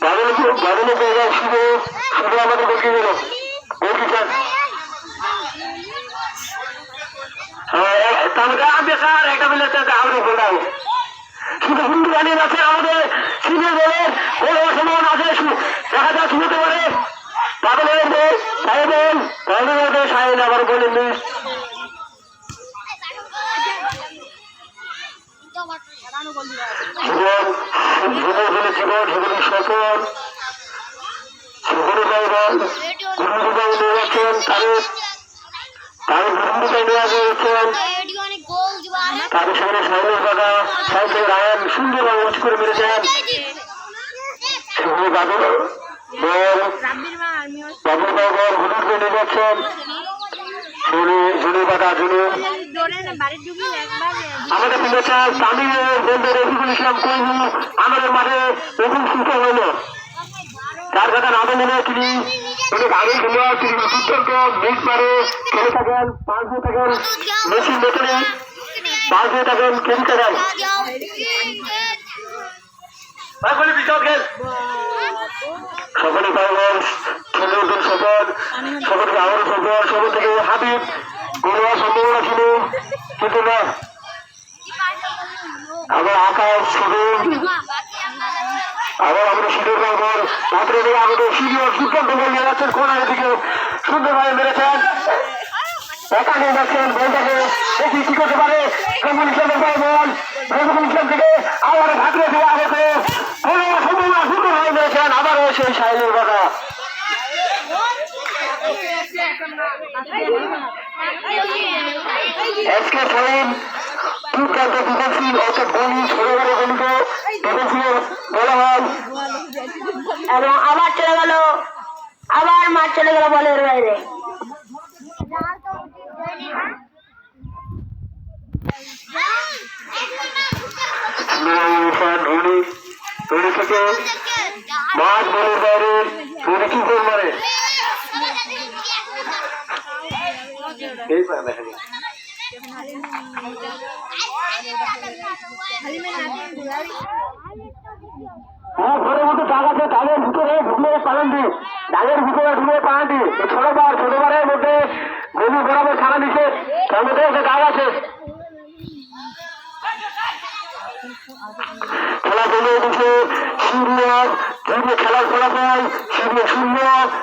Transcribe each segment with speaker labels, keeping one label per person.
Speaker 1: বাদলের জায়গায় শুধু শুধু আমাদের বলতে গেল বলতে চান বেকার একটা মিলে আমাদের বললাম শুধু হিন্দু গানের আছে আমাদের সিনিয়র দলের কোনো অসম্মান আছে দেখা যাক কি হতে পারে বাদলের সাহেবেন বাদলের সাহেব আবার বলেন জীবন জীবনী সফল সকলে যাইবেন গুরুবাই নিয়ে যাচ্ছেন তাদের গুরুবাই নিয়ে যাচ্ছেন তাদের সামনে সাইলের বাধা সাইড রায়ন সুন্দরভাবে উঁচ করে মেরেছেন সেগুলি বাদল বাবুর ভাই বল হুজুরকে নিয়ে যাচ্ছেন আমাদের পিছনে তামিমের বন্ধুর রফিকুল ইসলাম কইবু আমাদের মাঠে প্রথম সুস্থ হইল তার কথা না বলে তিনি অনেক আগে খেলোয়াড় তিনি দুর্দান্ত মিস মারে খেলে থাকেন 5 দিয়ে থাকেন মেসির মতনে 5 দিয়ে থাকেন খেলতে থাকেন সকলে পাইবেন খেলোয়াড়দের সফল সকলকে আবারও সফল সকল থেকে হাবিব গোলওয়ার সম্ভাবনা ছিল কিন্তু না আবার আকাশ শুরু আবার আমাদের সিনিয়র বল মাত্র আমাদের সিনিয়র দুর্দান্ত বল নিয়ে যাচ্ছেন কোনারের দিকে সুন্দরভাবে মেরেছেন একা নিয়ে যাচ্ছেন বলটাকে দেখি কি করতে পারে রফিকুল ইসলামের বল রফিকুল ইসলাম থেকে আবার ঘাটলে দিয়ে আমাকে সম্ভাবনা সুন্দরভাবে মেরেছেন আবারও সেই সাইলের কথা এসকে সাইন দুর্দান্ত ডিফেন্সিভ অর্থাৎ বলি ছোট বড় গলিকে ডিফেন্সিভ বলা হয়
Speaker 2: এবং আবার চলে গেল আবার মাঠ চলে গেল বলের বাইরে
Speaker 1: ধোনি থেকে মাঠ বলের বাইরে ধোনি কি গোল মারে ঘরের মধ্যে দাগ আছে দাগের ভিতরে ঢুকলে পালান্তি দাগের ভিতরে ঢুকে পালান্তি ছোটবারের মধ্যে গলি বরাবর ছাড়া দিচ্ছে তার মধ্যে একটা দাগ আছে খেলা চলে এসেছে শূন্য খেলার ফলাফল 0-0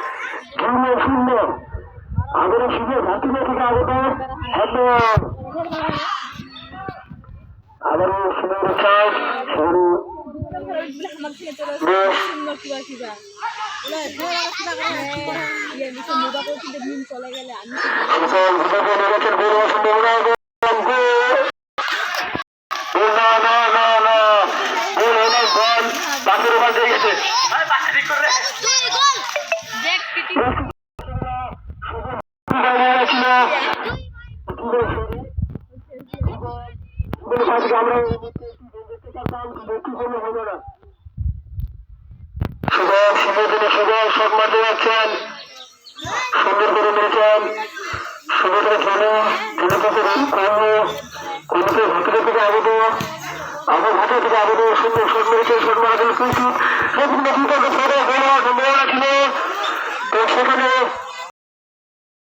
Speaker 1: আমাদের শুধু ভাতিজা থেকে আগত আবারও সময়ের চাষ শুরু বাসের ওখান দিয়ে গেছে আমরা শট মারতে যাচ্ছেন সুন্দর করে মেরেছেন সুন্দর করে কর্মীকে ভিতরে থেকে আগত আবার ভাটা থেকে আগত সুন্দর শট মেরেছে শট মারা গেল কিন্তু সম্পূর্ণ সম্ভাবনা ছিল তো সেখানে